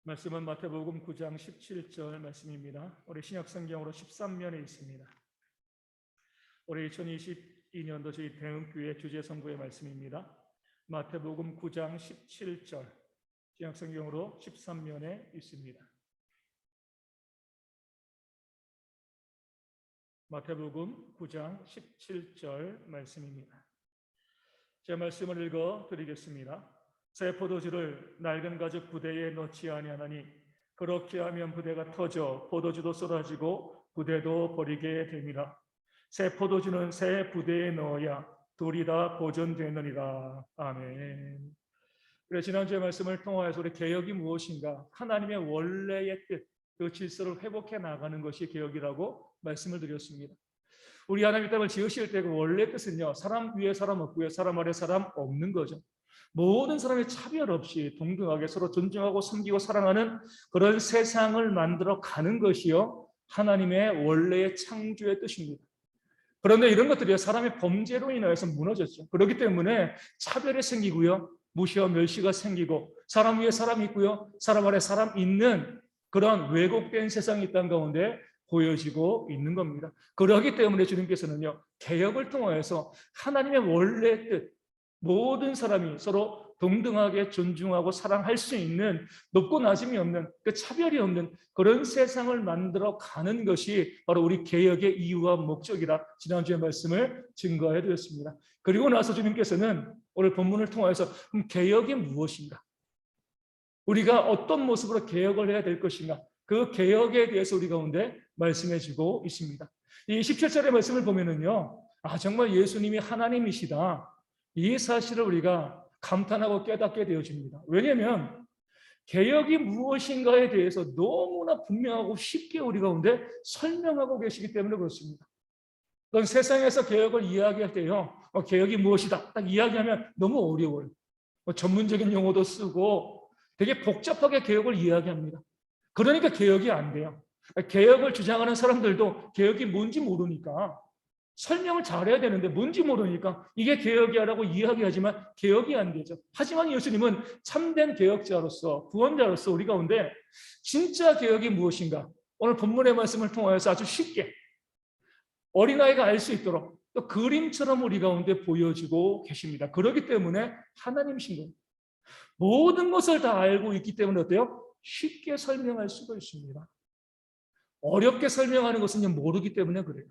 말씀은 마태복음 9장 17절 말씀입니다. 우리 신약성경으로 13면에 있습니다. 올해 2022년도 저희 대흥교회 주제 선고의 말씀입니다. 마태복음 9장 17절 신약성경으로 13면에 있습니다. 마태복음 9장 17절 말씀입니다. 제 말씀을 읽어 드리겠습니다. 새 포도주를 낡은 가죽 부대에 넣지 아니하나니 그렇게 하면 부대가 터져 포도주도 쏟아지고 부대도 버리게 됩니다. 새 포도주는 새 부대에 넣어야 둘이 다 보존되느니라. 아멘. 그래, 지난주의 말씀을 통하여서 우리 개혁이 무엇인가, 하나님의 원래의 뜻, 그 질서를 회복해 나가는 것이 개혁이라고 말씀을 드렸습니다. 우리 하나님 땅을 지으실 때 그 원래 뜻은요, 사람 위에 사람 없고요, 사람 아래 사람 없는 거죠. 모든 사람이 차별 없이 동등하게 서로 존중하고 섬기고 사랑하는 그런 세상을 만들어 가는 것이요, 하나님의 원래의 창조의 뜻입니다. 그런데 이런 것들이 사람의 범죄로 인하여서 무너졌죠. 그렇기 때문에 차별이 생기고요, 무시와 멸시가 생기고, 사람 위에 사람이 있고요, 사람 아래 사람 있는 그런 왜곡된 세상이 이 땅 가운데 보여지고 있는 겁니다. 그렇기 때문에 주님께서는요, 개혁을 통하여서 하나님의 원래 뜻, 모든 사람이 서로 동등하게 존중하고 사랑할 수 있는, 높고 낮음이 없는, 그 차별이 없는 그런 세상을 만들어 가는 것이 바로 우리 개혁의 이유와 목적이라 지난주에 말씀을 증거해 드렸습니다. 그리고 나서 주님께서는 오늘 본문을 통해서 개혁이 무엇인가, 우리가 어떤 모습으로 개혁을 해야 될 것인가, 그 개혁에 대해서 우리 가운데 말씀해 주고 있습니다. 이 17절의 말씀을 보면은요, 정말 예수님이 하나님이시다, 이 사실을 우리가 감탄하고 깨닫게 되어집니다. 왜냐하면 개혁이 무엇인가에 대해서 너무나 분명하고 쉽게 우리 가운데 설명하고 계시기 때문에 그렇습니다. 그건 세상에서 개혁을 이야기할 때요, 개혁이 무엇이다 딱 이야기하면 너무 어려워요. 전문적인 용어도 쓰고 되게 복잡하게 개혁을 이야기합니다. 그러니까 개혁이 안 돼요. 개혁을 주장하는 사람들도 개혁이 뭔지 모르니까 설명을 잘해야 되는데 뭔지 모르니까 이게 개혁이야라고 이야기하지만 개혁이 안 되죠. 하지만 예수님은 참된 개혁자로서, 구원자로서 우리 가운데 진짜 개혁이 무엇인가, 오늘 본문의 말씀을 통하여서 아주 쉽게 어린아이가 알 수 있도록 또 그림처럼 우리 가운데 보여주고 계십니다. 그렇기 때문에 하나님이신 겁니다. 모든 것을 다 알고 있기 때문에 어때요? 쉽게 설명할 수가 있습니다. 어렵게 설명하는 것은 모르기 때문에 그래요.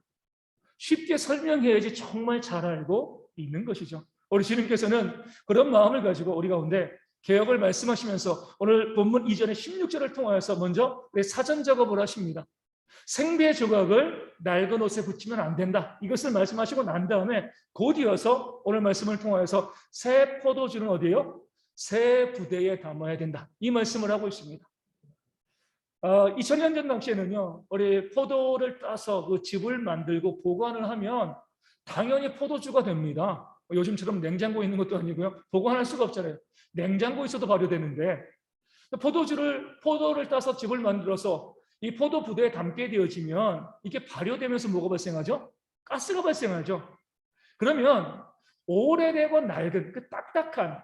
쉽게 설명해야지 정말 잘 알고 있는 것이죠. 우리 주님께서는 그런 마음을 가지고 우리 가운데 개혁을 말씀하시면서 오늘 본문 이전의 16절을 통하여서 먼저 사전 작업을 하십니다. 생배 조각을 낡은 옷에 붙이면 안 된다, 이것을 말씀하시고 난 다음에 곧 이어서 오늘 말씀을 통하여서 새 포도주는 어디예요? 새 부대에 담아야 된다, 이 말씀을 하고 있습니다. 2000년 전 당시에는요, 우리 포도를 따서 그 즙을 만들고 보관을 하면 당연히 포도주가 됩니다. 요즘처럼 냉장고에 있는 것도 아니고요, 보관할 수가 없잖아요. 냉장고에 있어도 발효되는데, 포도를 따서 즙을 만들어서 이 포도 부대에 담게 되어지면 이게 발효되면서 뭐가 발생하죠? 가스가 발생하죠. 그러면 오래되고 낡은 그 딱딱한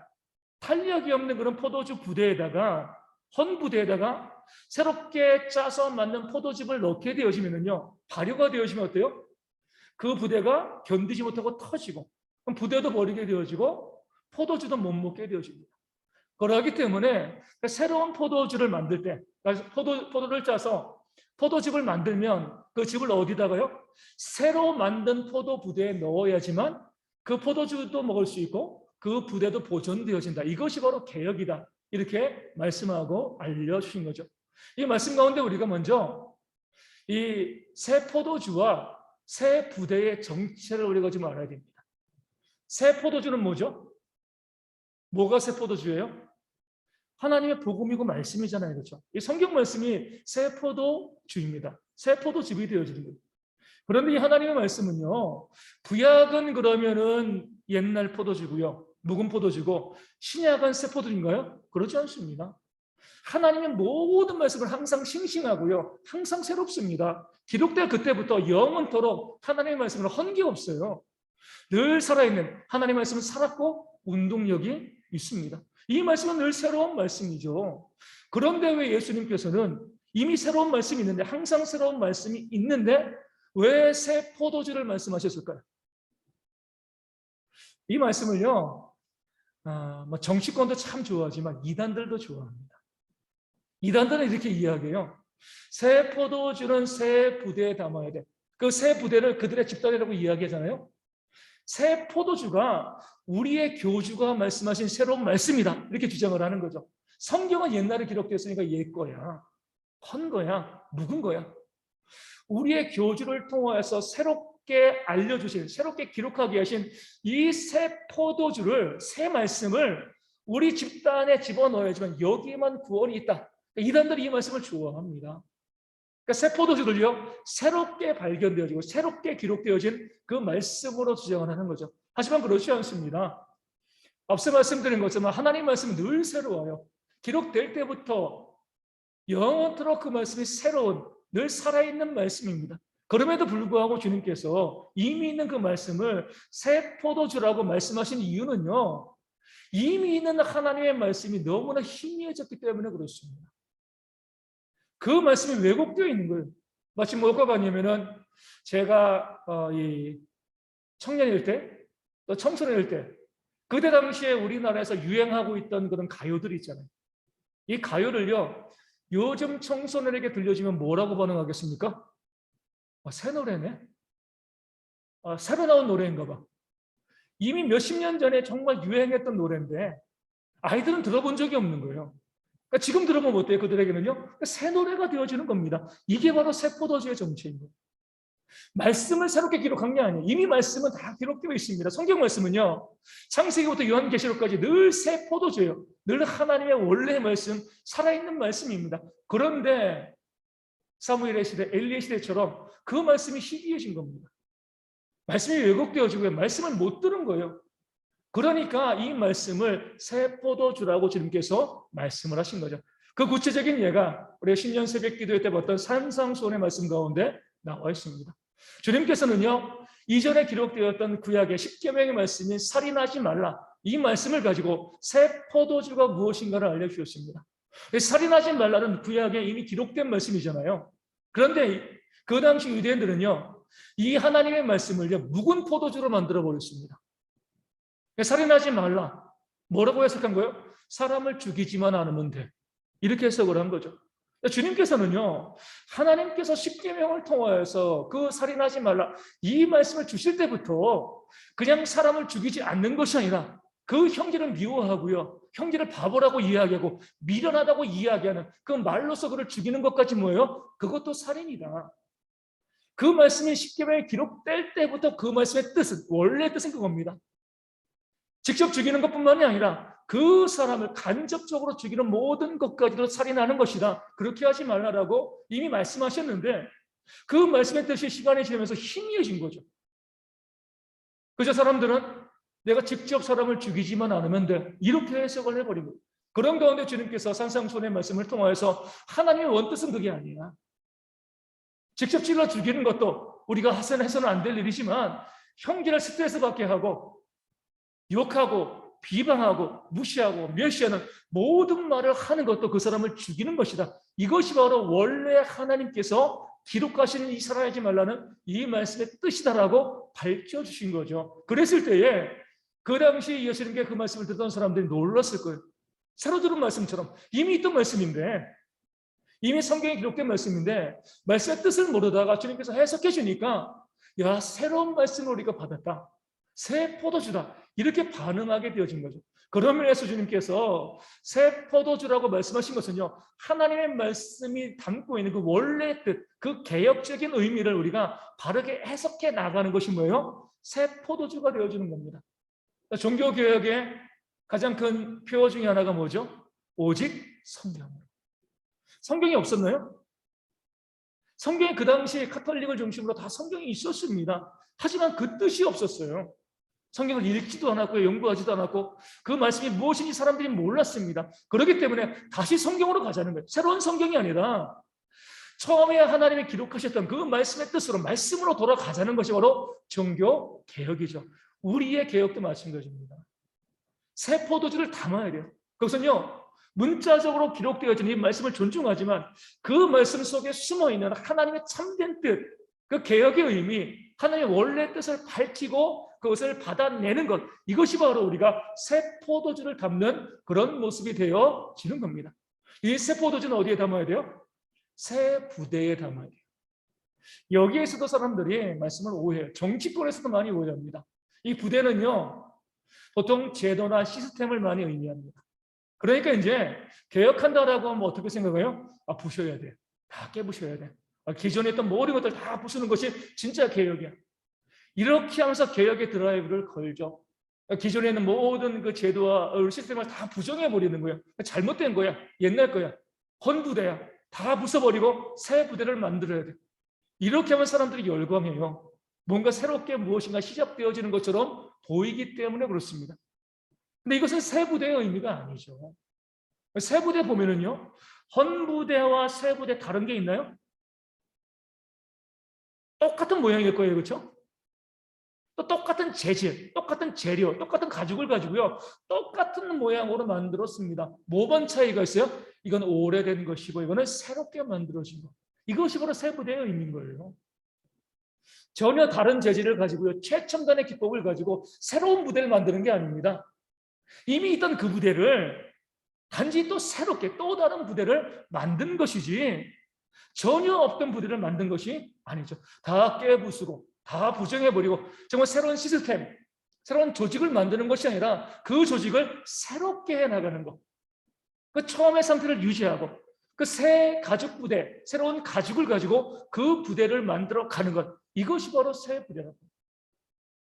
탄력이 없는 그런 포도주 부대에다가, 헌 부대에다가 새롭게 짜서 만든 포도즙을 넣게 되어지면요, 발효가 되어지면 어때요? 그 부대가 견디지 못하고 터지고, 그럼 부대도 버리게 되어지고 포도주도 못 먹게 되어집니다. 그러기 때문에 새로운 포도주를 만들 때, 포도를 짜서 포도즙을 만들면 그 즙을 어디다가요? 새로 만든 포도 부대에 넣어야지만 그 포도주도 먹을 수 있고 그 부대도 보존되어진다. 이것이 바로 개혁이다, 이렇게 말씀하고 알려주신 거죠. 이 말씀 가운데 우리가 먼저 이 새 포도주와 새 부대의 정체를 우리가 좀 알아야 됩니다. 새 포도주는 뭐죠? 뭐가 새 포도주예요? 하나님의 복음이고 말씀이잖아요, 그렇죠? 이 성경 말씀이 새 포도주입니다. 새 포도즙이 되어지는 거예요. 그런데 이 하나님의 말씀은요, 구약은 그러면은 옛날 포도주고요, 묵은 포도주고, 신약은 새 포도주인가요? 그렇지 않습니다. 하나님의 모든 말씀은 항상 싱싱하고요, 항상 새롭습니다. 기록될 그때부터 영원토록 하나님의 말씀은 헌게 없어요. 늘 살아있는 하나님의 말씀은 살았고 운동력이 있습니다. 이 말씀은 늘 새로운 말씀이죠. 그런데 왜 예수님께서는 이미 새로운 말씀이 있는데, 항상 새로운 말씀이 있는데 왜 새 포도주를 말씀하셨을까요? 이 말씀을요, 뭐 정치권도 참 좋아하지만 이단들도 좋아합니다. 이단들은 이렇게 이야기해요. 새 포도주는 새 부대에 담아야 돼. 그 새 부대를 그들의 집단이라고 이야기하잖아요. 새 포도주가 우리의 교주가 말씀하신 새로운 말씀이다, 이렇게 주장을 하는 거죠. 성경은 옛날에 기록되었으니까 옛 거야, 헌 거야, 묵은 거야. 우리의 교주를 통하여서 새롭게 알려주신, 새롭게 기록하게 하신 이 새 포도주를, 새 말씀을 우리 집단에 집어넣어야지만 여기에만 구원이 있다. 이단들이 이 말씀을 좋아합니다. 그러니까 새 포도주들요, 새롭게 발견되어지고 새롭게 기록되어진 그 말씀으로 주장을 하는 거죠. 하지만 그렇지 않습니다. 앞서 말씀드린 것처럼 하나님 말씀은 늘 새로워요. 기록될 때부터 영원토록 그 말씀이 새로운, 늘 살아있는 말씀입니다. 그럼에도 불구하고 주님께서 이미 있는 그 말씀을 새 포도주라고 말씀하신 이유는요, 이미 있는 하나님의 말씀이 너무나 희미해졌기 때문에 그렇습니다. 그 말씀이 왜곡되어 있는 거예요. 마치 뭐가 봤냐면은, 제가 이 청년일 때, 또 청소년일 때, 그때 당시에 우리나라에서 유행하고 있던 그런 가요들이 있잖아요. 이 가요를요, 요즘 청소년에게 들려주면 뭐라고 반응하겠습니까? 새 노래네? 새로 나온 노래인가 봐. 이미 몇십 년 전에 정말 유행했던 노래인데 아이들은 들어본 적이 없는 거예요. 그러니까 지금 들어보면 어때요? 그들에게는요, 새 노래가 되어지는 겁니다. 이게 바로 새 포도주의 정체인 거예요. 말씀을 새롭게 기록한 게 아니에요. 이미 말씀은 다 기록되어 있습니다. 성경 말씀은요, 창세기부터 요한계시록까지 늘 새 포도주예요. 늘 하나님의 원래의 말씀, 살아있는 말씀입니다. 그런데 사무엘의 시대, 엘리의 시대처럼 그 말씀이 희귀해진 겁니다. 말씀이 왜곡되어지고 말씀을 못 들은 거예요. 그러니까 이 말씀을 새 포도주라고 주님께서 말씀을 하신 거죠. 그 구체적인 예가 우리 신년 새벽 기도회 때 봤던 산상수훈의 말씀 가운데 나와 있습니다. 주님께서는요, 이전에 기록되었던 구약의 십계명의 말씀인 살인하지 말라, 이 말씀을 가지고 새 포도주가 무엇인가를 알려주셨습니다. 살인하지 말라는 구약에 이미 기록된 말씀이잖아요. 그런데 그 당시 유대인들은요, 이 하나님의 말씀을요, 묵은 포도주로 만들어 버렸습니다. 살인하지 말라, 뭐라고 해석한 거예요? 사람을 죽이지만 않으면 돼, 이렇게 해석을 한 거죠. 주님께서는요, 하나님께서 십계명을 통하여서 그 살인하지 말라 이 말씀을 주실 때부터 그냥 사람을 죽이지 않는 것이 아니라 그 형제를 미워하고요, 형제를 바보라고 이야기하고 미련하다고 이야기하는 그 말로서 그를 죽이는 것까지 뭐예요? 그것도 살인이다. 그 말씀이 십계명에 기록될 때부터 그 말씀의 뜻은, 원래 뜻은 그겁니다. 직접 죽이는 것뿐만이 아니라 그 사람을 간접적으로 죽이는 모든 것까지도 살인하는 것이다. 그렇게 하지 말라라고 이미 말씀하셨는데 그 말씀의 뜻이 시간이 지나면서 희미해진 거죠. 그저 사람들은 내가 직접 사람을 죽이지만 않으면 돼, 이렇게 해석을 해버린 거예요. 그런 가운데 주님께서 산상수훈의 말씀을 통하여서 하나님의 원뜻은 그게 아니야. 직접 찔러 죽이는 것도 우리가 해서는 안 될 일이지만 형제를 스트레스 받게 하고 욕하고 비방하고 무시하고 멸시하는 모든 말을 하는 것도 그 사람을 죽이는 것이다. 이것이 바로 원래 하나님께서 기록하시는 이 살아나지 말라는 이 말씀의 뜻이다라고 밝혀주신 거죠. 그랬을 때에 그 당시 예수님께 그 말씀을 듣던 사람들이 놀랐을 거예요. 새로 들은 말씀처럼 이미 있던 말씀인데, 이미 성경에 기록된 말씀인데 말씀의 뜻을 모르다가 주님께서 해석해 주니까, 야, 새로운 말씀을 우리가 받았다, 새 포도주다, 이렇게 반응하게 되어진 거죠. 그런 면에서 주님께서 새 포도주라고 말씀하신 것은요, 하나님의 말씀이 담고 있는 그 원래의 뜻, 그 개혁적인 의미를 우리가 바르게 해석해 나가는 것이 뭐예요? 새 포도주가 되어주는 겁니다. 종교개혁의 가장 큰 표 중에 하나가 뭐죠? 오직 성경. 성경이 없었나요? 성경이 그 당시에 카톨릭을 중심으로 다 성경이 있었습니다. 하지만 그 뜻이 없었어요. 성경을 읽지도 않았고 연구하지도 않았고 그 말씀이 무엇인지 사람들이 몰랐습니다. 그렇기 때문에 다시 성경으로 가자는 거예요. 새로운 성경이 아니라 처음에 하나님이 기록하셨던 그 말씀의 뜻으로, 말씀으로 돌아가자는 것이 바로 종교 개혁이죠. 우리의 개혁도 마찬가지입니다. 새 포도주를 담아야 돼요. 그것은요, 문자적으로 기록되어진 이 말씀을 존중하지만 그 말씀 속에 숨어있는 하나님의 참된 뜻, 그 개혁의 의미, 하나님의 원래 뜻을 밝히고 그것을 받아내는 것, 이것이 바로 우리가 새 포도주를 담는 그런 모습이 되어지는 겁니다. 이 새 포도주는 어디에 담아야 돼요? 새 부대에 담아야 돼요. 여기에서도 사람들이 말씀을 오해해요. 정치권에서도 많이 오해합니다. 이 부대는요, 보통 제도나 시스템을 많이 의미합니다. 그러니까 이제 개혁한다라고 하면 어떻게 생각해요? 부셔야 돼. 다 깨부셔야 돼. 기존에 있던 모든 것들 다 부수는 것이 진짜 개혁이야. 이렇게 하면서 개혁의 드라이브를 걸죠. 기존에 있는 모든 그 제도와 시스템을 다 부정해 버리는 거야. 잘못된 거야. 옛날 거야. 헌부대야. 다 부숴버리고 새 부대를 만들어야 돼. 이렇게 하면 사람들이 열광해요. 뭔가 새롭게 무엇인가 시작되어지는 것처럼 보이기 때문에 그렇습니다. 근데 이것은 새 부대의 의미가 아니죠. 새 부대 보면은요, 헌부대와 새 부대 다른 게 있나요? 똑같은 모양일 거예요, 그렇죠? 또 똑같은 재질, 똑같은 재료, 똑같은 가죽을 가지고요, 똑같은 모양으로 만들었습니다. 뭐만 차이가 있어요? 이건 오래된 것이고 이거는 새롭게 만들어진 것. 이것이 바로 새 부대의 의미인 거예요. 전혀 다른 재질을 가지고요, 최첨단의 기법을 가지고 새로운 부대를 만드는 게 아닙니다. 이미 있던 그 부대를 단지 또 새롭게 또 다른 부대를 만든 것이지 전혀 없던 부대를 만든 것이 아니죠. 다 깨부수고 다 부정해버리고 정말 새로운 시스템, 새로운 조직을 만드는 것이 아니라 그 조직을 새롭게 해나가는 것. 그 처음의 상태를 유지하고 그 새 가죽 부대, 새로운 가죽을 가지고 그 부대를 만들어 가는 것. 이것이 바로 새 부대라고.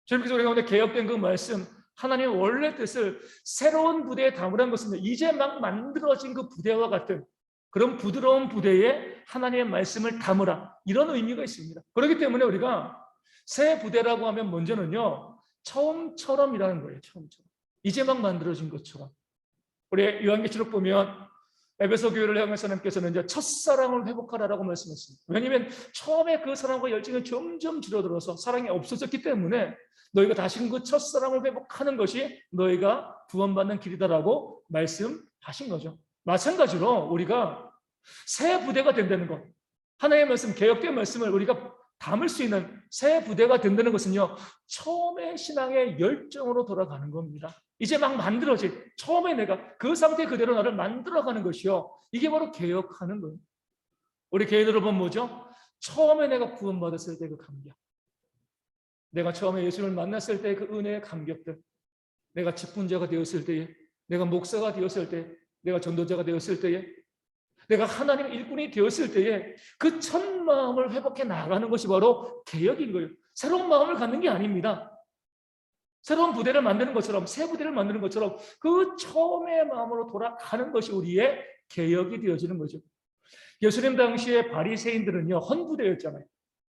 주님께서 우리가 오늘 개혁된 그 말씀, 하나님의 원래 뜻을 새로운 부대에 담으라는 것은 이제 막 만들어진 그 부대와 같은 그런 부드러운 부대에 하나님의 말씀을 담으라, 이런 의미가 있습니다. 그렇기 때문에 우리가 새 부대라고 하면 먼저는요, 처음처럼이라는 거예요. 처음처럼. 이제 막 만들어진 것처럼. 우리 요한계시록 보면 에베소 교회를 향해서 하나님께서는 이제 첫사랑을 회복하라라고 말씀했습니다. 왜냐하면 처음에 그 사랑과 열정이 점점 줄어들어서 사랑이 없어졌기 때문에 너희가 다시금 그 첫사랑을 회복하는 것이 너희가 구원받는 길이다라고 말씀하신 거죠. 마찬가지로 우리가 새 부대가 된다는 것, 하나님의 말씀, 개혁된 말씀을 우리가 담을 수 있는 새 부대가 된다는 것은요, 처음의 신앙의 열정으로 돌아가는 겁니다. 이제 막 만들어진, 처음에 내가 그 상태 그대로 나를 만들어가는 것이요, 이게 바로 개혁하는 거예요. 우리 개인 여러분 뭐죠? 처음에 내가 구원받았을 때 그 감격, 내가 처음에 예수를 만났을 때 그 은혜의 감격들, 내가 직분자가 되었을 때에, 내가 목사가 되었을 때, 내가 전도자가 되었을 때에, 내가 하나님의 일꾼이 되었을 때에 그 첫 마음을 회복해 나가는 것이 바로 개혁인 거예요. 새로운 마음을 갖는 게 아닙니다. 새로운 부대를 만드는 것처럼, 새 부대를 만드는 것처럼 그 처음의 마음으로 돌아가는 것이 우리의 개혁이 되어지는 거죠. 예수님 당시에 바리새인들은요, 헌부대였잖아요.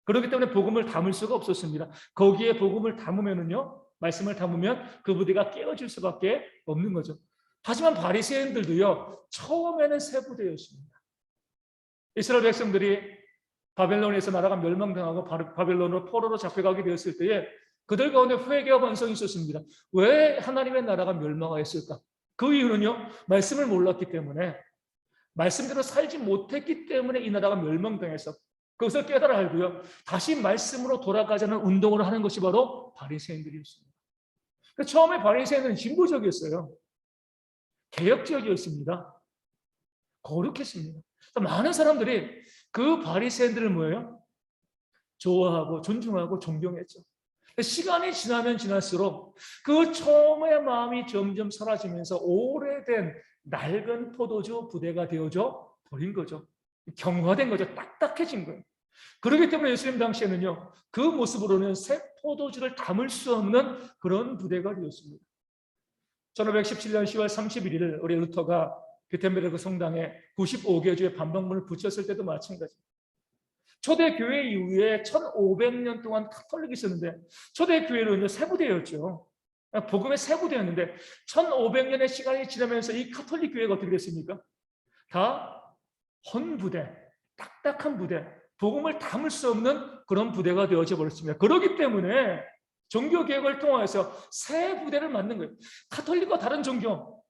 그렇기 때문에 복음을 담을 수가 없었습니다. 거기에 복음을 담으면은요, 말씀을 담으면 그 부대가 깨어질 수밖에 없는 거죠. 하지만 바리새인들도요, 처음에는 새 부대였습니다. 이스라엘 백성들이 바벨론에서 나라가 멸망당하고 바벨론으로 포로로 잡혀가게 되었을 때에 그들 가운데 회개와 반성이 있었습니다. 왜 하나님의 나라가 멸망하였을까? 그 이유는요, 말씀을 몰랐기 때문에, 말씀대로 살지 못했기 때문에 이 나라가 멸망당해서 그것을 깨달아 알고요, 다시 말씀으로 돌아가자는 운동을 하는 것이 바로 바리새인들이었습니다. 처음에 바리새인들은 진보적이었어요. 개혁적이었습니다. 거룩했습니다. 많은 사람들이 그 바리새인들을 뭐예요? 좋아하고 존중하고 존경했죠. 시간이 지나면 지날수록 그 처음의 마음이 점점 사라지면서 오래된 낡은 포도주 부대가 되어져 버린 거죠. 경화된 거죠. 딱딱해진 거예요. 그렇기 때문에 예수님 당시에는요, 그 모습으로는 새 포도주를 담을 수 없는 그런 부대가 되었습니다. 1517년 10월 31일 우리 루터가 비텐베르크 성당에 95개 주의 반박문을 붙였을 때도 마찬가지입니다. 초대교회 이후에 1500년 동안 카톨릭이 있었는데, 초대교회는요, 세부대였죠. 복음의 세부대였는데 1500년의 시간이 지나면서 이 카톨릭 교회가 어떻게 됐습니까? 다 헌부대, 딱딱한 부대, 복음을 담을 수 없는 그런 부대가 되어져 버렸습니다. 그렇기 때문에 종교개혁을 통해서 새 부대를 만든 거예요. 카톨릭과 다른 종교,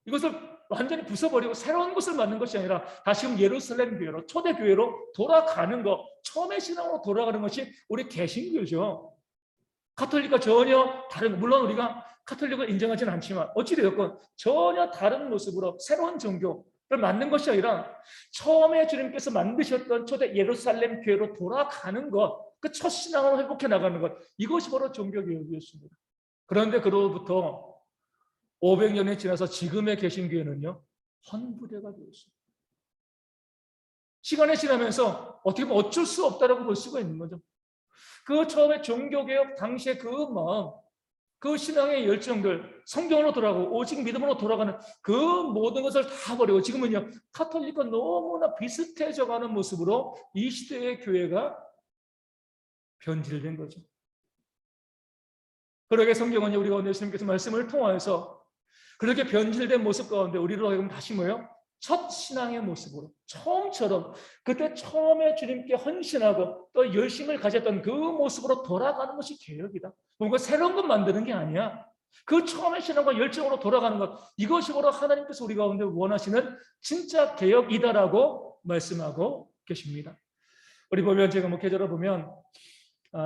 이것을 완전히 부숴버리고 새로운 것을 만든 것이 아니라 다시금 예루살렘 교회로, 초대교회로 돌아가는 것, 처음의 신앙으로 돌아가는 것이 우리 개신교죠. 가톨릭과 전혀 다른, 물론 우리가 가톨릭을 인정하지는 않지만 어찌되었건 전혀 다른 모습으로 새로운 종교를 만든 것이 아니라 처음에 주님께서 만드셨던 초대 예루살렘 교회로 돌아가는 것, 그 첫 신앙으로 회복해 나가는 것, 이것이 바로 종교개혁이었습니다. 그런데 그로부터 500년이 지나서 지금의 개신교회는요, 헌부대가 되었습니다. 시간이 지나면서 어떻게 보면 어쩔 수 없다라고 볼 수가 있는 거죠. 그 처음에 종교개혁 당시의 그 마음, 그 신앙의 열정들, 성경으로 돌아가고 오직 믿음으로 돌아가는 그 모든 것을 다 버리고 지금은요, 카톨릭과 너무나 비슷해져가는 모습으로 이 시대의 교회가 변질된 거죠. 그러게 성경은 우리 가운데 예수님께서 말씀을 통하여서 그렇게 변질된 모습 가운데 우리로 하여금 다시 뭐예요? 첫 신앙의 모습으로 처음처럼 그때 처음에 주님께 헌신하고 또 열심을 가졌던 그 모습으로 돌아가는 것이 개혁이다. 뭔가 새로운 것 만드는 게 아니야. 그 처음의 신앙과 열정으로 돌아가는 것, 이것이 바로 하나님께서 우리 가운데 원하시는 진짜 개혁이다라고 말씀하고 계십니다. 우리 보면 제가 계절을 보면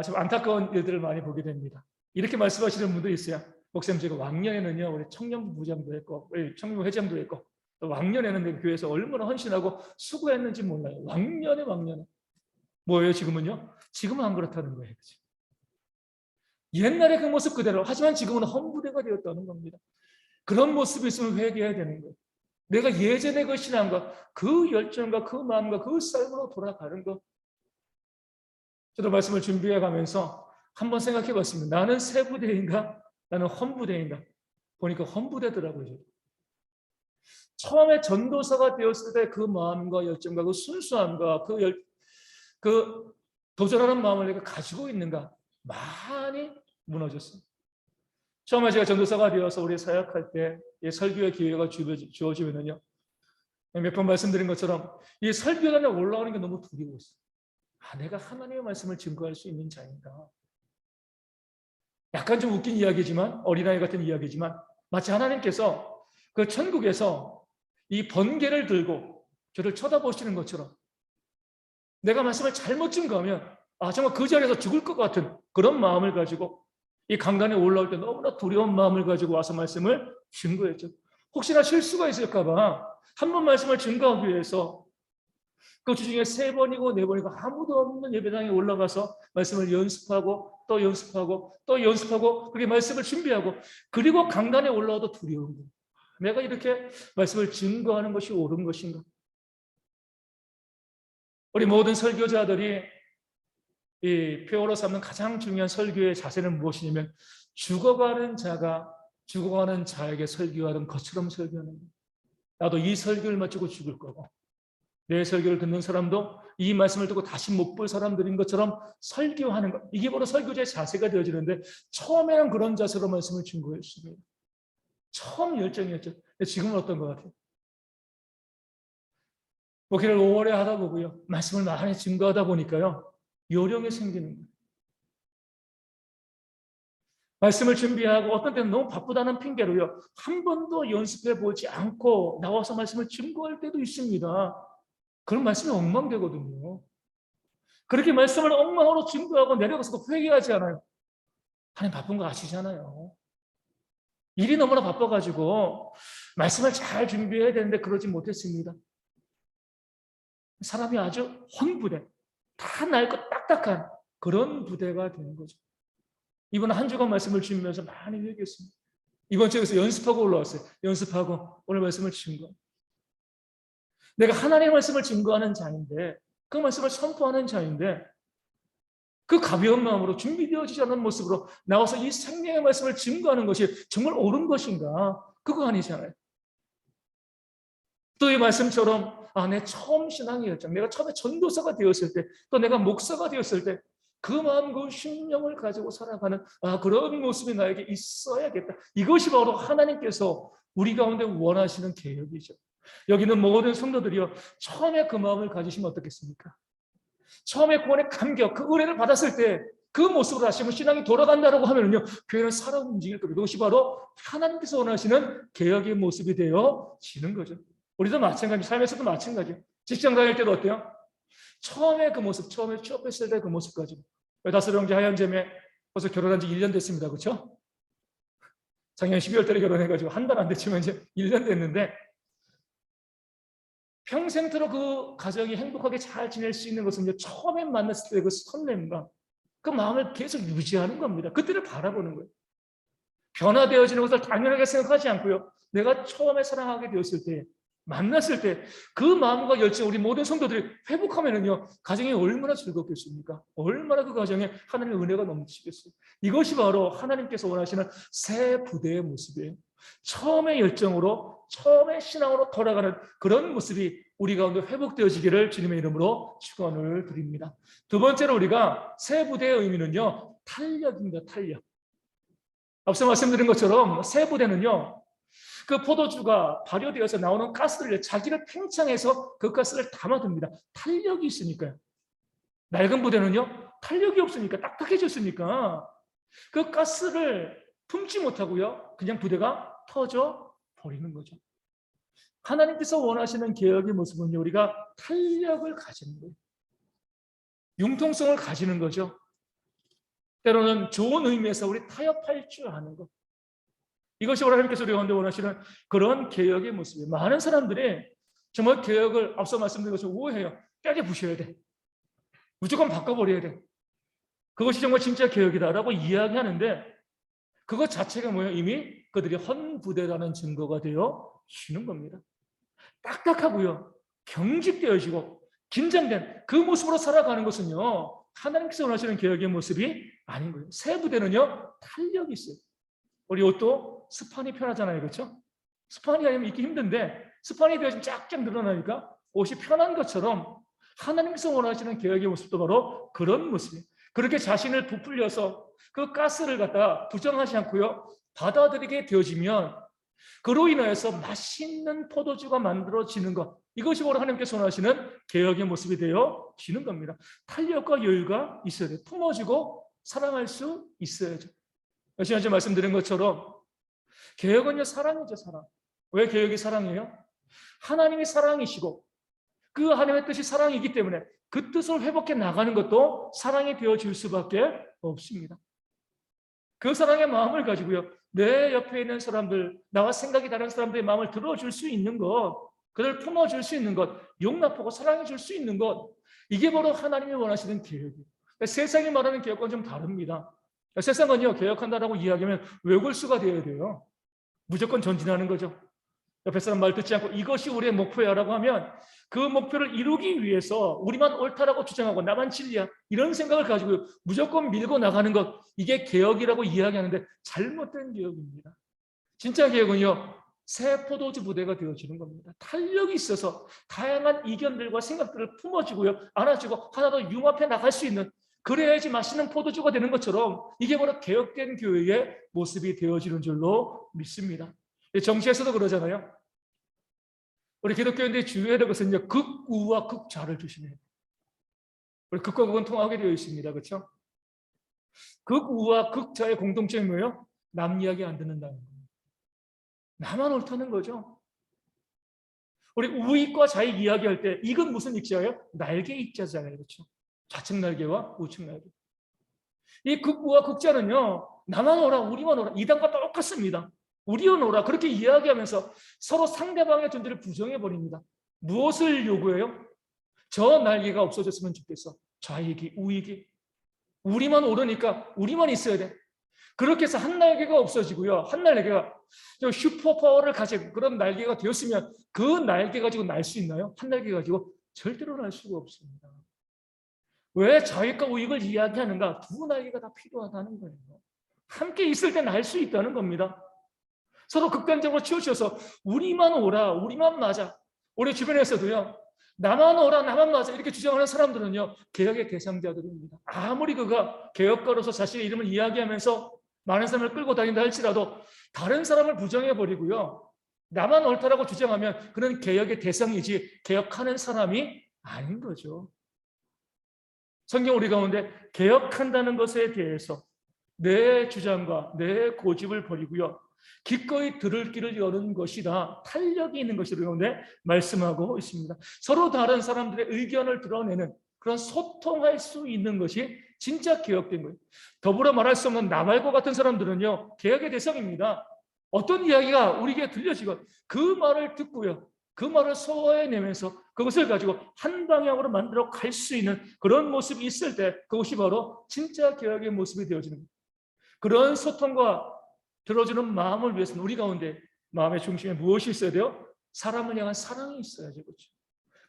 참 안타까운 일들을 많이 보게 됩니다. 이렇게 말씀하시는 분도 있어요. 목사님, 제가 왕년에는요, 우리 청년부 부장도 했고, 우리 청년부 회장도 했고, 또 왕년에는 교회에서 얼마나 헌신하고 수고했는지 몰라요. 왕년에. 뭐예요, 지금은요? 지금은 안 그렇다는 거예요. 그치? 옛날에 그 모습 그대로, 하지만 지금은 헌부대가 되었다는 겁니다. 그런 모습이 있으면 회개해야 되는 거예요. 내가 예전에 그 신앙과 그 열정과 그 마음과 그 삶으로 돌아가는 것. 저도 말씀을 준비해 가면서 한번 생각해 봤습니다. 나는 세부대인가? 나는 헌부대인가? 보니까 헌부대더라고요. 처음에 전도사가 되었을 때 그 마음과 열정과 그 순수함과 그 도전하는 마음을 내가 가지고 있는가? 많이 무너졌어요. 처음에 제가 전도사가 되어서 우리 사역할 때 설교의 기회가 주어지면요, 몇 번 말씀드린 것처럼 이 설교단에 올라오는 게 너무 두려웠어요. 내가 하나님의 말씀을 증거할 수 있는 자인가? 약간 좀 웃긴 이야기지만, 어린아이 같은 이야기지만, 마치 하나님께서 그 천국에서 이 번개를 들고 저를 쳐다보시는 것처럼 내가 말씀을 잘못 증거하면 정말 그 자리에서 죽을 것 같은 그런 마음을 가지고 이 강단에 올라올 때 너무나 두려운 마음을 가지고 와서 말씀을 증거했죠. 혹시나 실수가 있을까 봐 한 번 말씀을 증거하기 위해서 그 주중에 3번이고 4번이고 아무도 없는 예배당에 올라가서 말씀을 연습하고 또 연습하고 또 연습하고 그게 말씀을 준비하고 그리고 강단에 올라와도 두려운 거예요. 내가 이렇게 말씀을 증거하는 것이 옳은 것인가? 우리 모든 설교자들이 이 표어로 삼는 가장 중요한 설교의 자세는 무엇이냐면 죽어가는 자에게 설교하는 것처럼 설교하는 거예요. 나도 이 설교를 마치고 죽을 거고 내 설교를 듣는 사람도 이 말씀을 듣고 다시 못 볼 사람들인 것처럼 설교하는 것. 이게 바로 설교자의 자세가 되어지는데 처음에는 그런 자세로 말씀을 증거했습니다. 처음 열정이었죠. 근데 지금은 어떤 것 같아요? 목회를 5월에 하다 보고요. 말씀을 많이 증거하다 보니까요. 요령이 생기는 거예요. 말씀을 준비하고 어떤 때는 너무 바쁘다는 핑계로요. 한 번도 연습해 보지 않고 나와서 말씀을 증거할 때도 있습니다. 그런 말씀이 엉망되거든요. 그렇게 말씀을 엉망으로 증거하고 내려가서도 회개하지 않아요. 하나님 바쁜 거 아시잖아요. 일이 너무나 바빠가지고 말씀을 잘 준비해야 되는데 그러지 못했습니다. 사람이 아주 헌부대, 다 낡고 딱딱한 그런 부대가 되는 거죠. 이번 한 주간 말씀을 주면서 많이 회개했습니다. 이번 주에서 연습하고 올라왔어요. 연습하고 오늘 말씀을 증거. 내가 하나님의 말씀을 증거하는 자인데 그 말씀을 선포하는 자인데 그 가벼운 마음으로 준비되어지지 않은 모습으로 나와서 이 생명의 말씀을 증거하는 것이 정말 옳은 것인가? 그거 아니잖아요. 또 이 말씀처럼 내 처음 신앙의 열정, 내가 처음에 전도사가 되었을 때, 또 내가 목사가 되었을 때 그 마음, 그 신령을 가지고 살아가는 그런 모습이 나에게 있어야겠다. 이것이 바로 하나님께서 우리 가운데 원하시는 계획이죠. 여기는 모든 성도들이요, 처음에 그 마음을 가지시면 어떻겠습니까? 처음에 구원의 감격, 그 은혜를 받았을 때 그 모습으로 다시 한번 신앙이 돌아간다라고 하면요, 교회는 살아 움직일 겁니다. 그것이 바로 하나님께서 원하시는 개혁의 모습이 되어지는 거죠. 우리도 마찬가지, 삶에서도 마찬가지예요. 직장 다닐 때도 어때요? 처음에 그 모습, 처음에 취업했을 때 그 모습까지. 다섯 형제 하얀제매 벌써 결혼한 지 1년 됐습니다. 그렇죠? 작년 12월 달에 결혼해가지고 한 달 안 됐지만 이제 1년 됐는데 평생토록 그 가정이 행복하게 잘 지낼 수 있는 것은 이제 처음에 만났을 때 그 설렘과 그 마음을 계속 유지하는 겁니다. 그때를 바라보는 거예요. 변화되어지는 것을 당연하게 생각하지 않고요. 내가 처음에 사랑하게 되었을 때, 만났을 때 그 마음과 열정, 우리 모든 성도들이 회복하면은요, 가정이 얼마나 즐겁겠습니까? 얼마나 그 가정에 하나님의 은혜가 넘치겠어요. 이것이 바로 하나님께서 원하시는 새 부대의 모습이에요. 처음의 열정으로, 처음의 신앙으로 돌아가는 그런 모습이 우리 가운데 회복되어지기를 주님의 이름으로 축원을 드립니다. 두 번째로 우리가 새 부대의 의미는요, 탄력입니다. 탄력. 앞서 말씀드린 것처럼 새 부대는요, 그 포도주가 발효되어서 나오는 가스를 자기를 팽창해서 그 가스를 담아둡니다. 탄력이 있으니까요. 낡은 부대는요, 탄력이 없으니까, 딱딱해졌으니까 그 가스를 품지 못하고요, 그냥 부대가 터져 버리는 거죠. 하나님께서 원하시는 개혁의 모습은요, 우리가 탄력을 가지는 거예요. 융통성을 가지는 거죠. 때로는 좋은 의미에서 우리 타협할 줄 아는 것. 이것이 하나님께서 우리 가운데 원하시는 그런 개혁의 모습이에요. 많은 사람들이 정말 개혁을 앞서 말씀드린 것처럼 오해해요. 깨게 부셔야 돼. 무조건 바꿔버려야 돼. 그것이 정말 진짜 개혁이다라고 이야기하는데 그것 자체가 뭐예요? 이미 그들이 헌부대라는 증거가 되어지는 겁니다. 딱딱하고요. 경직되어지고 긴장된 그 모습으로 살아가는 것은요. 하나님께서 원하시는 개혁의 모습이 아닌 거예요. 새 부대는요. 탄력이 있어요. 우리 옷도 스판이 편하잖아요. 그렇죠? 스판이 아니면 입기 힘든데 스판이 되어지면 쫙쫙 늘어나니까 옷이 편한 것처럼 하나님께서 원하시는 개혁의 모습도 바로 그런 모습이에요. 그렇게 자신을 부풀려서 그 가스를 갖다 부정하지 않고요. 받아들이게 되어지면 그로 인하여서 맛있는 포도주가 만들어지는 것. 이것이 바로 하나님께서 원하시는 개혁의 모습이 되어지는 겁니다. 탄력과 여유가 있어야 돼요. 품어주고 사랑할 수 있어야죠. 지난주에 말씀드린 것처럼 개혁은요, 사랑이죠, 사랑. 왜 개혁이 사랑이에요? 하나님이 사랑이시고 그 하나님의 뜻이 사랑이기 때문에 그 뜻을 회복해 나가는 것도 사랑이 되어질 수밖에 없습니다. 그 사랑의 마음을 가지고요, 내 옆에 있는 사람들, 나와 생각이 다른 사람들의 마음을 들어줄 수 있는 것, 그들 품어줄 수 있는 것, 용납하고 사랑해줄 수 있는 것, 이게 바로 하나님이 원하시는 개혁이에요. 세상이 말하는 개혁과는 좀 다릅니다. 세상은요, 개혁한다라고 이야기하면 외골수가 되어야 돼요. 무조건 전진하는 거죠. 옆에 사람 말 듣지 않고 이것이 우리의 목표야라고 하면 그 목표를 이루기 위해서 우리만 옳다라고 주장하고 나만 진리야 이런 생각을 가지고 무조건 밀고 나가는 것, 이게 개혁이라고 이야기하는데 잘못된 개혁입니다. 진짜 개혁은요, 새 포도주 부대가 되어지는 겁니다. 탄력이 있어서 다양한 이견들과 생각들을 품어주고요, 안아주고 하나 더 융합해 나갈 수 있는, 그래야지 맛있는 포도주가 되는 것처럼 이게 바로 개혁된 교회의 모습이 되어지는 줄로 믿습니다. 정치에서도 그러잖아요. 우리 기독교인들이 주의해야 될 것은요, 극우와 극좌를 조심해야 돼요. 우리 극과 극은 통하게 되어 있습니다. 그렇죠? 극우와 극좌의 공통점이 뭐예요? 남 이야기 안 듣는다는 거예요. 나만 옳다는 거죠. 우리 우익과 좌익 이야기할 때 이건 무슨 익자예요? 날개 익자잖아요. 그렇죠? 좌측 날개와 우측 날개. 이 극우와 극좌는요, 나만 오라, 우리만 오라, 이단과 똑같습니다. 우리만 오라, 그렇게 이야기하면서 서로 상대방의 존재를 부정해버립니다. 무엇을 요구해요? 저 날개가 없어졌으면 좋겠어. 좌익이, 우익이. 우리만 오르니까 우리만 있어야 돼. 그렇게 해서 한 날개가 없어지고요. 한 날개가 슈퍼파워를 가지고 그런 날개가 되었으면 그 날개 가지고 날 수 있나요? 한 날개 가지고 절대로 날 수가 없습니다. 왜 좌익과 우익을 이야기하는가? 두 날개가 다 필요하다는 거예요. 함께 있을 때 날 수 있다는 겁니다. 서로 극단적으로 치우쳐서 우리만 오라, 우리만 맞아. 우리 주변에서도요, 나만 오라, 나만 맞아 이렇게 주장하는 사람들은요, 개혁의 대상자들입니다. 아무리 그가 개혁가로서 자신의 이름을 이야기하면서 많은 사람을 끌고 다닌다 할지라도 다른 사람을 부정해버리고요, 나만 옳다라고 주장하면 그는 개혁의 대상이지 개혁하는 사람이 아닌 거죠. 성경 우리 가운데 개혁한다는 것에 대해서 내 주장과 내 고집을 버리고요, 기꺼이 들을 길을 여는 것이다, 탄력이 있는 것이다 가운데 말씀하고 있습니다. 서로 다른 사람들의 의견을 드러내는 그런 소통할 수 있는 것이 진짜 개혁된 거예요. 더불어 말할 수 없는 나 말고 같은 사람들은요, 개혁의 대상입니다. 어떤 이야기가 우리에게 들려지고 그 말을 듣고요, 그 말을 소화해내면서 그것을 가지고 한 방향으로 만들어 갈 수 있는 그런 모습이 있을 때, 그것이 바로 진짜 개혁의 모습이 되어지는 겁니다. 그런 소통과 들어주는 마음을 위해서는 우리 가운데 마음의 중심에 무엇이 있어야 돼요? 사람을 향한 사랑이 있어야죠. 그렇죠?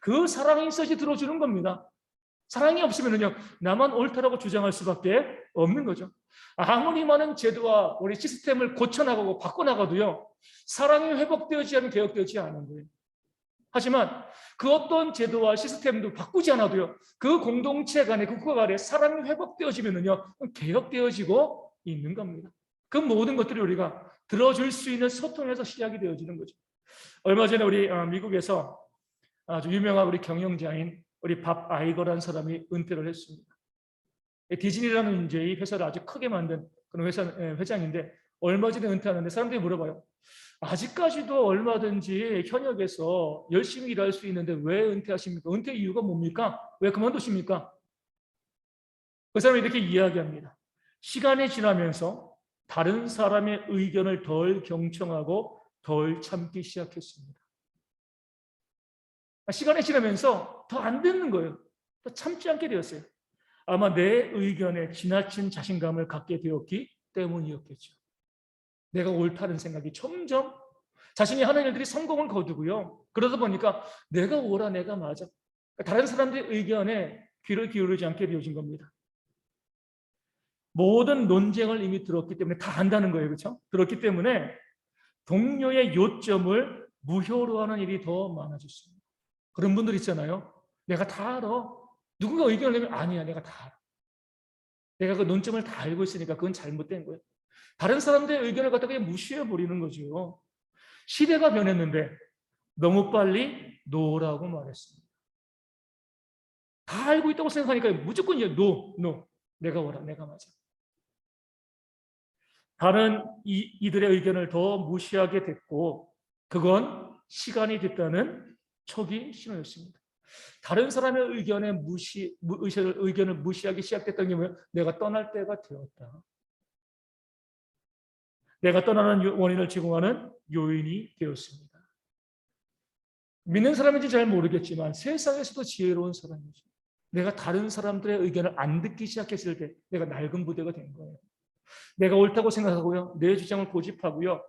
그 사랑이 있어야지 들어주는 겁니다. 사랑이 없으면요, 나만 옳다라고 주장할 수밖에 없는 거죠. 아무리 많은 제도와 우리 시스템을 고쳐나가고 바꿔나가도요, 사랑이 회복되어지지 않으면 개혁되지 않는 거예요. 하지만 그 어떤 제도와 시스템도 바꾸지 않아도요, 그 공동체 간에, 그 국가 간에 사랑이 회복되어지면요, 개혁되어지고 있는 겁니다. 그 모든 것들이 우리가 들어줄 수 있는 소통에서 시작이 되어지는 거죠. 얼마 전에 우리 미국에서 아주 유명한 우리 경영자인 우리 밥 아이거라는 사람이 은퇴를 했습니다. 디즈니라는 이제 이 회사를 아주 크게 만든 그런 회사 회장인데, 얼마 전에 은퇴하는데 사람들이 물어봐요. 아직까지도 얼마든지 현역에서 열심히 일할 수 있는데 왜 은퇴하십니까? 은퇴 이유가 뭡니까? 왜 그만두십니까? 그 사람이 이렇게 이야기합니다. 시간이 지나면서 다른 사람의 의견을 덜 경청하고 덜 참기 시작했습니다. 시간이 지나면서 더 안 듣는 거예요. 더 참지 않게 되었어요. 아마 내 의견에 지나친 자신감을 갖게 되었기 때문이었겠죠. 내가 옳다는 생각이 점점, 자신이 하는 일들이 성공을 거두고요, 그러다 보니까 내가 옳아, 내가 맞아, 다른 사람들의 의견에 귀를 기울이지 않게 되어진 겁니다. 모든 논쟁을 이미 들었기 때문에 다 안다는 거예요. 그렇죠? 들었기 때문에 동료의 요점을 무효로 하는 일이 더 많아졌습니다. 그런 분들 있잖아요. 내가 다 알아. 누군가 의견을 내면 아니야, 내가 다 알아. 내가 그 논점을 다 알고 있으니까 그건 잘못된 거예요. 다른 사람들의 의견을 갖다가 그냥 무시해버리는 거죠. 시대가 변했는데 너무 빨리 노라고 말했습니다. 다 알고 있다고 생각하니까 무조건 노. 내가 옳아, 내가 맞아. 다른 이들의 의견을 더 무시하게 됐고, 그건 시간이 됐다는 초기 신호였습니다. 다른 사람의 의견을 무시하기 시작했던 게 뭐예요? 내가 떠날 때가 되었다. 내가 떠나는 원인을 제공하는 요인이 되었습니다. 믿는 사람인지 잘 모르겠지만 세상에서도 지혜로운 사람이죠. 내가 다른 사람들의 의견을 안 듣기 시작했을 때 내가 낡은 부대가 된 거예요. 내가 옳다고 생각하고요, 내 주장을 고집하고요,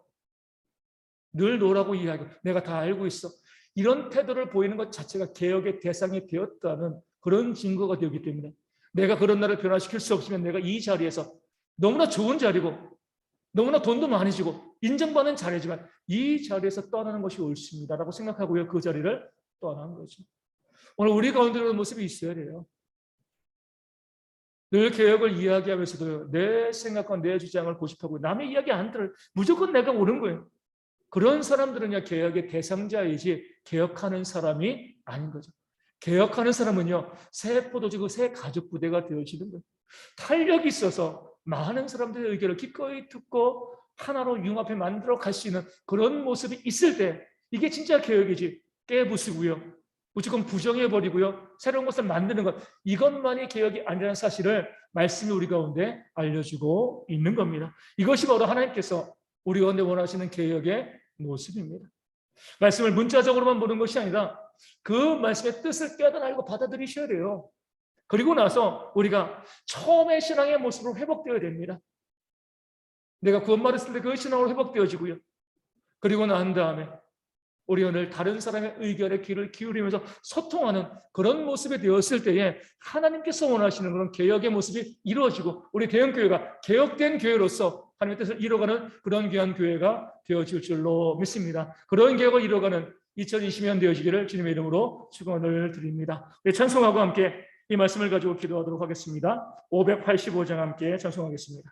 늘 노라고 이야기하고 내가 다 알고 있어, 이런 태도를 보이는 것 자체가 개혁의 대상이 되었다는 그런 증거가 되기 때문에, 내가 그런 나를 변화시킬 수 없으면 내가 이 자리에서, 너무나 좋은 자리고 너무나 돈도 많이 주고 인정받는 자리지만 이 자리에서 떠나는 것이 옳습니다라고 생각하고요, 그 자리를 떠난 거죠. 오늘 우리 가운데 그런 모습이 있어야 돼요. 늘 개혁을 이야기하면서도 내 생각과 내 주장을 고집하고 남의 이야기 안 들을, 무조건 내가 옳은 거예요. 그런 사람들은요, 개혁의 대상자이지 개혁하는 사람이 아닌 거죠. 개혁하는 사람은요, 새 포도주, 새 가족 부대가 되어지는 거예요. 탄력이 있어서 많은 사람들의 의견을 기꺼이 듣고 하나로 융합해 만들어 갈 수 있는 그런 모습이 있을 때, 이게 진짜 개혁이지. 깨부수고요, 무조건 부정해버리고요, 새로운 것을 만드는 것, 이것만이 개혁이 아니라는 사실을 말씀이 우리 가운데 알려주고 있는 겁니다. 이것이 바로 하나님께서 우리 가운데 원하시는 개혁의 모습입니다. 말씀을 문자적으로만 보는 것이 아니라 그 말씀의 뜻을 깨닫고 알고 받아들이셔야 돼요. 그리고 나서 우리가 처음의 신앙의 모습으로 회복되어야 됩니다. 내가 구원받았을 때 그 신앙으로 회복되어지고요, 그리고 난 다음에 우리가 늘 다른 사람의 의견에 귀를 기울이면서 소통하는 그런 모습이 되었을 때에 하나님께서 원하시는 그런 개혁의 모습이 이루어지고, 우리 대형교회가 개혁된 교회로서 하나님의 뜻을 이뤄가는 그런 귀한 교회가 되어질 줄로 믿습니다. 그런 개혁을 이뤄가는 2020년 되어지기를 주님의 이름으로 축원을 드립니다. 우리 찬송하고 함께 이 말씀을 가지고 기도하도록 하겠습니다. 585장 함께 찬송하겠습니다.